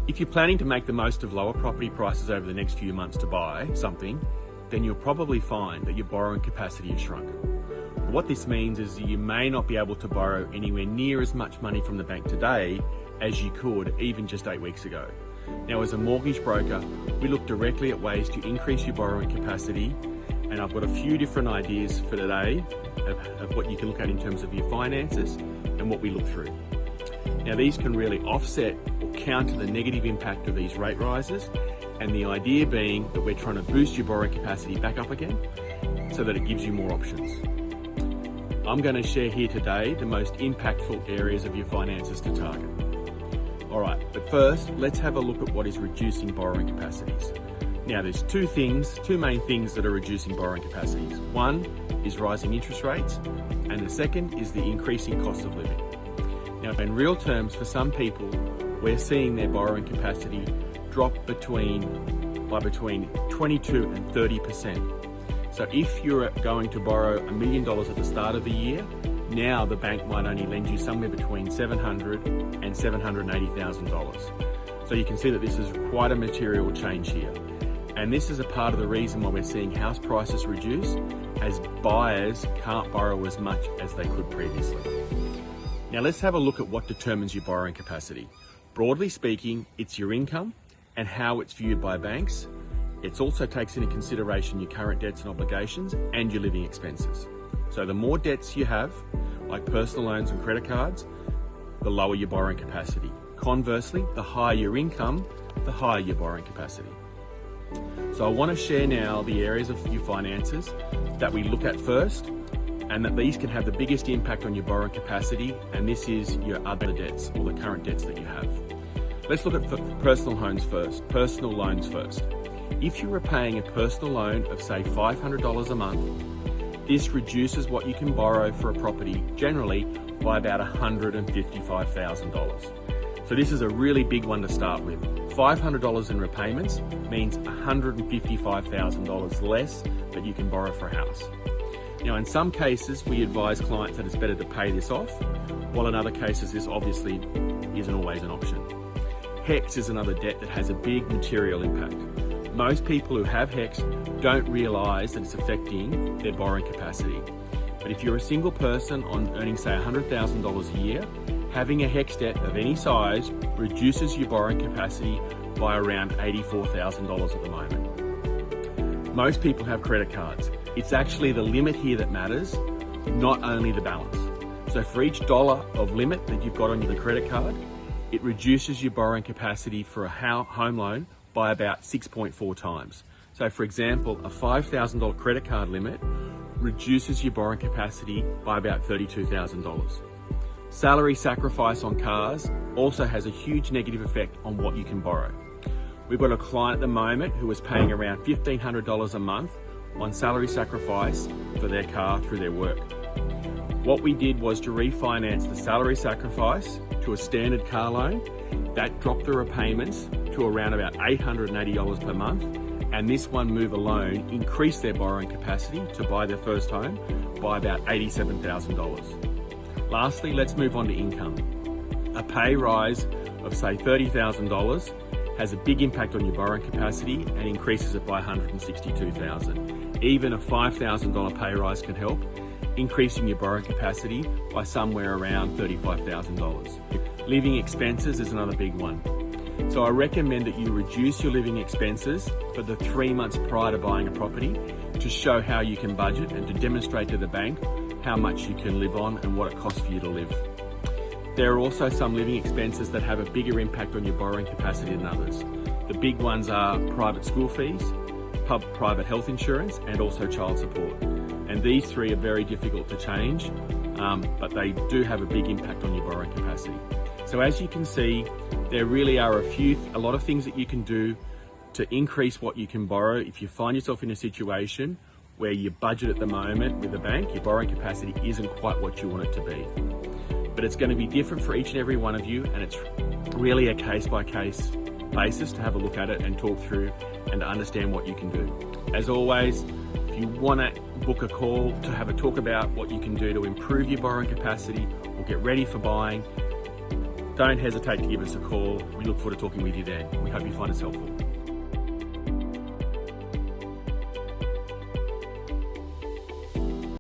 If you're planning to make the most of lower property prices over the next few months to buy something, then you'll probably find that your borrowing capacity has shrunk. What this means is that you may not be able to borrow anywhere near as much money from the bank today as you could even just 8 weeks ago. Now, as a mortgage broker, we look directly at ways to increase your borrowing capacity, and I've got a few different ideas for today of what you can look at in terms of your finances and what we look through. Now, these can really offset or counter the negative impact of these rate rises, and the idea being that we're trying to boost your borrowing capacity back up again so that it gives you more options. I'm going to share here today the most impactful areas of your finances to target. All right, but first, let's have a look at what is reducing borrowing capacities. Now, there's two main things that are reducing borrowing capacities. One is rising interest rates, and the second is the increasing cost of living. Now, in real terms, for some people, we're seeing their borrowing capacity drop by between 22 and 30%. So if you're going to borrow $1 million at the start of the year, now the bank might only lend you somewhere between $700,000 and $780,000. So you can see that this is quite a material change here. And this is a part of the reason why we're seeing house prices reduce, as buyers can't borrow as much as they could previously. Now let's have a look at what determines your borrowing capacity. Broadly speaking, it's your income and how it's viewed by banks. It also takes into consideration your current debts and obligations and your living expenses. So the more debts you have, like personal loans and credit cards, the lower your borrowing capacity. Conversely, the higher your income, the higher your borrowing capacity. So I want to share now the areas of your finances that we look at first, and that these can have the biggest impact on your borrowing capacity, and this is your other debts or the current debts that you have. Let's look at personal loans first. If you're repaying a personal loan of say $500 a month, this reduces what you can borrow for a property generally by about $155,000. So this is a really big one to start with. $500 in repayments means $155,000 less that you can borrow for a house. Now, in some cases, we advise clients that it's better to pay this off, while in other cases, this obviously isn't always an option. HECS is another debt that has a big material impact. Most people who have HECS don't realise that it's affecting their borrowing capacity. But if you're a single person on earning, say, $100,000 a year, having a HECS debt of any size reduces your borrowing capacity by around $84,000 at the moment. Most people have credit cards. It's actually the limit here that matters, not only the balance. So for each dollar of limit that you've got on your credit card, it reduces your borrowing capacity for a home loan by about 6.4 times. So for example, a $5,000 credit card limit reduces your borrowing capacity by about $32,000. Salary sacrifice on cars also has a huge negative effect on what you can borrow. We've got a client at the moment who is paying around $1,500 a month on salary sacrifice for their car through their work. What we did was to refinance the salary sacrifice to a standard car loan. That dropped the repayments to around about $880 per month, and this one move alone increased their borrowing capacity to buy their first home by about $87,000. Lastly, let's move on to income. A pay rise of say $30,000 has a big impact on your borrowing capacity and increases it by $162,000. Even a $5,000 pay rise can help, increasing your borrowing capacity by somewhere around $35,000. Living expenses is another big one. So I recommend that you reduce your living expenses for the 3 months prior to buying a property to show how you can budget and to demonstrate to the bank how much you can live on and what it costs for you to live. There are also some living expenses that have a bigger impact on your borrowing capacity than others. The big ones are private school fees, private health insurance, and also child support. And these three are very difficult to change, but they do have a big impact on your borrowing capacity. So as you can see, there really are a lot of things that you can do to increase what you can borrow. If you find yourself in a situation where your budget at the moment with the bank, your borrowing capacity isn't quite what you want it to be. But it's going to be different for each and every one of you, and it's really a case-by-case basis to have a look at it and talk through and to understand what you can do. As always, if you want to book a call to have a talk about what you can do to improve your borrowing capacity or get ready for buying, don't hesitate to give us a call. We look forward to talking with you then. We hope you find us helpful.